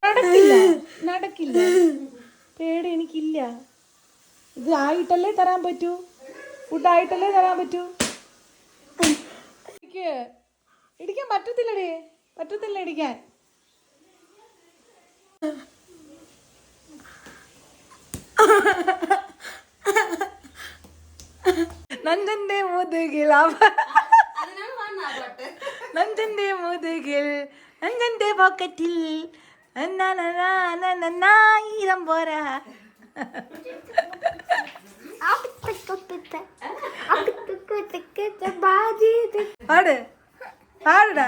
നടക്കില്ല നടക്കില്ല, പേടി എനിക്കില്ല. ഇത് ആയിട്ടല്ലേ തരാൻ പറ്റൂ, ഫുഡായിട്ടല്ലേ തരാൻ പറ്റൂ. ഇടിക്കാൻ പറ്റത്തില്ലടേ, പറ്റത്തില്ല ഇടിക്കാൻ. നന്ദന്റെ മുതുകിൽ നന്ദന്റെ മുതുകിൽ നന്ദന്റെ പോക്കറ്റിൽ ആയിരം പോരാ. പാട് പാടടാ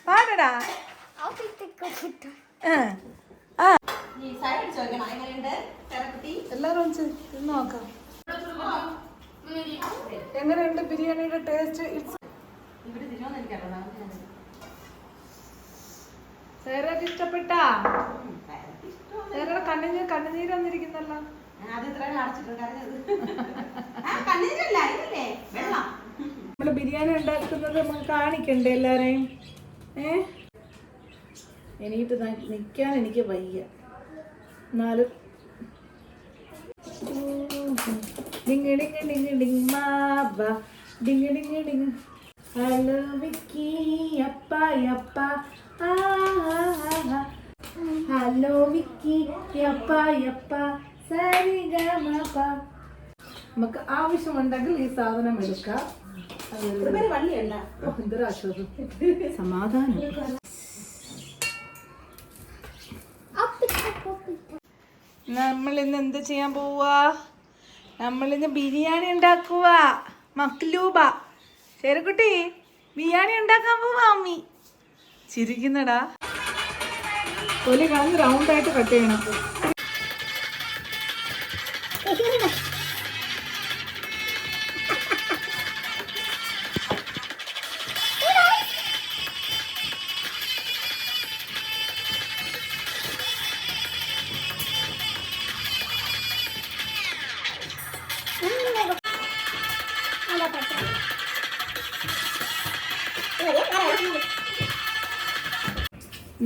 പാടടാ. എല്ലാരും നോക്കാം എങ്ങനെയുണ്ട് ബിരിയാണിയുടെ ടേസ്റ്റ്. സേരക്ക് ഇഷ്ടപ്പെട്ടാ? സേരയുടെ കണ്ണുനീര് വന്നിരിക്കുന്നല്ലോ. നമ്മള് ബിരിയാണി ഉണ്ടാക്കുന്നത് നമുക്ക് കാണിക്കണ്ടേ എല്ലാരെയും? എനിക്ക് നിൽക്കാൻ എനിക്ക് വയ്യ, എന്നാലും ഡിങ് ഡിങ് ഡിങ് ഡിങ് മാബ ഡിങ് ഡിങ് ഡിങ്. ഹലോ വിക്കി അപ്പ അപ്പ ഹലോ വിക്കി അപ്പ അപ്പ സരിഗമപ. നമുക്ക് ആവശ്യമുണ്ടെങ്കിൽ ഈ സാധനം എടുക്കാം. എന്തൊരാശ്വാസം, സമാധാനം. നമ്മളിന്ന് എന്ത് ചെയ്യാൻ പോവാ? നമ്മളിന്ന് ബിരിയാണി ഉണ്ടാക്കുക. മക്ലൂബ ശരിക്കുട്ടി ബിരിയാണി ഉണ്ടാക്കാൻ പോവാ. അമ്മി ചിരിക്കുന്നടാ. തൊലി കളഞ്ഞ് റൗണ്ടായിട്ട് കട്ട് ചെയ്യണം.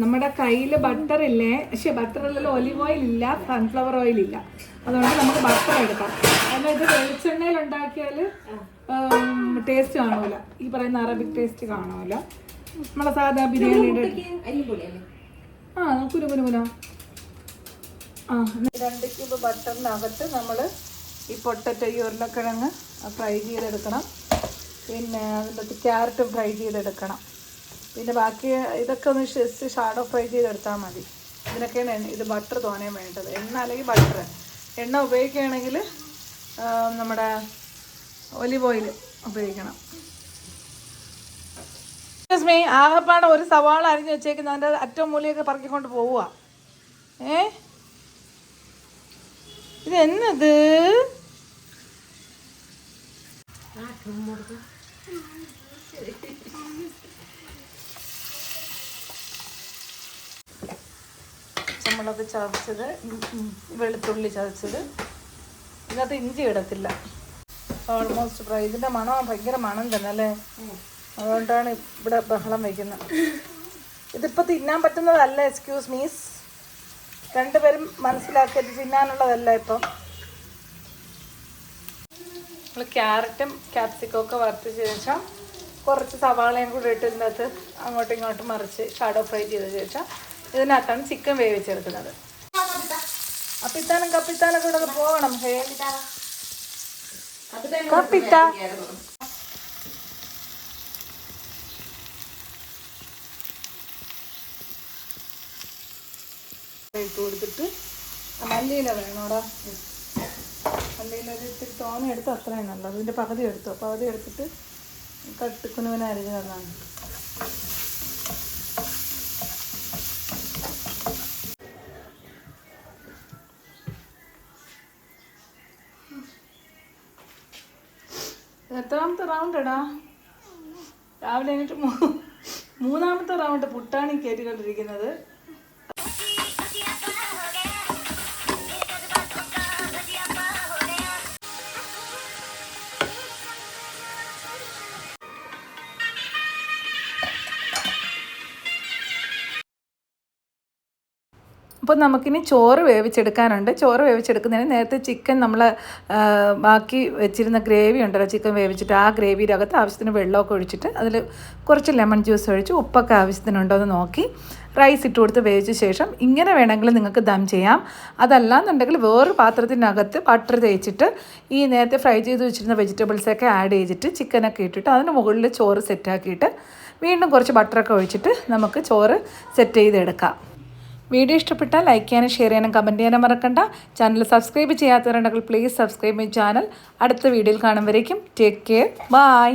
നമ്മുടെ കയ്യിൽ ബട്ടർ ഇല്ലേ, പക്ഷെ ബട്ടറിലല്ലോ ഒലിവ് ഓയിൽ ഇല്ല, സൺഫ്ലവർ ഓയിൽ ഇല്ല. അതുകൊണ്ട് നമുക്ക് ബട്ടർ എടുക്കാം. എന്നാൽ ഇത് വെളിച്ചെണ്ണയിൽ ഉണ്ടാക്കിയാൽ ടേസ്റ്റ് കാണൂല, ഈ പറയുന്ന അറബിക് ടേസ്റ്റ് കാണൂല. നമ്മളെ സാധാ ബിരിയാണിയുടെ കുരുകുരുകുന 2 ക്യൂബ് ബട്ടറിനകത്ത് നമ്മൾ ഈ പൊട്ടറ്റോ, ഈ ഉരുളക്കിഴങ്ങ് ഫ്രൈ ചെയ്തെടുക്കണം. പിന്നെ അതിൻ്റെ ക്യാരറ്റും ഫ്രൈ ചെയ്തെടുക്കണം. പിന്നെ ബാക്കി ഇതൊക്കെ ഒന്ന് ഷാഡോ ഫ്രൈ ചെയ്തെടുത്താൽ മതി. ഇതിനൊക്കെയാണ് ഇത് ബട്ടർ തോനെ വേണ്ടത്. എണ്ണ അല്ലെങ്കിൽ ബട്ടർ. എണ്ണ ഉപയോഗിക്കുകയാണെങ്കിൽ നമ്മുടെ ഒലിവ് ഓയിൽ ഉപയോഗിക്കണം. ആകപ്പാടെ ഒരു സവാള അരിഞ്ഞ് വെച്ചേക്കുന്ന അതിൻ്റെ അറ്റവും മൂലയൊക്കെ പറക്കിക്കൊണ്ട് പോവുക. ഇത് എന്നത് പച്ചമുളക് ചതച്ചത്, വെളുത്തുള്ളി ചതച്ചത്. ഇതിനകത്ത് ഇഞ്ചി ഇടത്തില്ല. Almost fry. ഇതിൻ്റെ മണം ഭയങ്കര മണം തന്നെ അല്ലേ? അതുകൊണ്ടാണ് ഇവിടെ ബഹളം വയ്ക്കുന്നത്. ഇതിപ്പോൾ തിന്നാൻ പറ്റുന്നതല്ല. എക്സ്ക്യൂസ് മീസ്, രണ്ടുപേരും മനസ്സിലാക്കിയത് തിന്നാനുള്ളതല്ല. ഇപ്പം നമ്മൾ ക്യാരറ്റും ക്യാപ്സിക്കും ഒക്കെ വറുത്ത ശേഷം കുറച്ച് സവാളയും കൂടി ഇട്ട് ഇതിനകത്ത് അങ്ങോട്ടും ഇങ്ങോട്ടും മറിച്ച് ഷാഡോ ഫ്രൈ ചെയ്ത ശേഷം ഇതിനകത്താണ് ചിക്കൻ വേവിച്ചെടുക്കുന്നത്. അപ്പിത്താനും കപ്പിത്താനും കൂടെ ഒന്ന് പോകണം. കപ്പിത്ത ഇട്ട് കൊടുത്തിട്ട് മല്ലിയില വേണോടാ. മല്ലിയില ഇത്തിരി തോനെ എടുത്ത് അത്രയും നല്ലത്. അതിൻ്റെ പകുതി എടുത്തോ. പകുതി എടുത്തിട്ട് കുനുവിന അരിഞ്ഞ് തന്നാണ്. എത്രാമത്തെ റൗണ്ട് എടാ? രാവിലെ കഴിഞ്ഞിട്ട് മൂന്നാമത്തെ റൗണ്ട് പുട്ടാണ് കയറ്റിക്കൊണ്ടിരിക്കുന്നത്. അപ്പോൾ നമുക്കിനി ചോറ് വേവിച്ചെടുക്കാനുണ്ട്. ചോറ് വേവിച്ചെടുക്കുന്നതിന് നേരത്തെ ചിക്കൻ നമ്മൾ ബാക്കി വെച്ചിരുന്ന ഗ്രേവി ഉണ്ടല്ലോ, ചിക്കൻ വേവിച്ചിട്ട് ആ ഗ്രേവിയുടെ അകത്ത് ആവശ്യത്തിന് വെള്ളമൊക്കെ ഒഴിച്ചിട്ട് അതിൽ കുറച്ച് ലെമൺ ജ്യൂസ് ഒഴിച്ച് ഉപ്പൊക്കെ ആവശ്യത്തിനുണ്ടോ എന്ന് നോക്കി റൈസ് ഇട്ട് കൊടുത്ത് വേവിച്ച ശേഷം ഇങ്ങനെ വേണമെങ്കിൽ നിങ്ങൾക്ക് ദം ചെയ്യാം. അതല്ലാന്നുണ്ടെങ്കിൽ വേറൊരു പാത്രത്തിനകത്ത് ബട്ടർ തേച്ചിട്ട് ഈ നേരത്തെ ഫ്രൈ ചെയ്ത് വെച്ചിരുന്ന വെജിറ്റബിൾസൊക്കെ ആഡ് ചെയ്തിട്ട് ചിക്കനൊക്കെ ഇട്ടിട്ട് അതിന് മുകളിൽ ചോറ് സെറ്റാക്കിയിട്ട് വീണ്ടും കുറച്ച് ബട്ടറൊക്കെ ഒഴിച്ചിട്ട് നമുക്ക് ചോറ് സെറ്റ് ചെയ്തെടുക്കാം. വീഡിയോ ഇഷ്ടപ്പെട്ടാൽ ലൈക്ക് ചെയ്യാനും ഷെയർ ചെയ്യാനും കമൻറ്റ് ചെയ്യാനും മറക്കണ്ട. ചാനൽ സബ്സ്ക്രൈബ് ചെയ്യാത്തവരുണ്ടെങ്കിൽ പ്ലീസ് സബ്സ്ക്രൈബ് മൈ ചാനൽ. അടുത്ത വീഡിയോയിൽ കാണുമ്പോഴേക്കും ടേക്ക് കെയർ, ബൈ.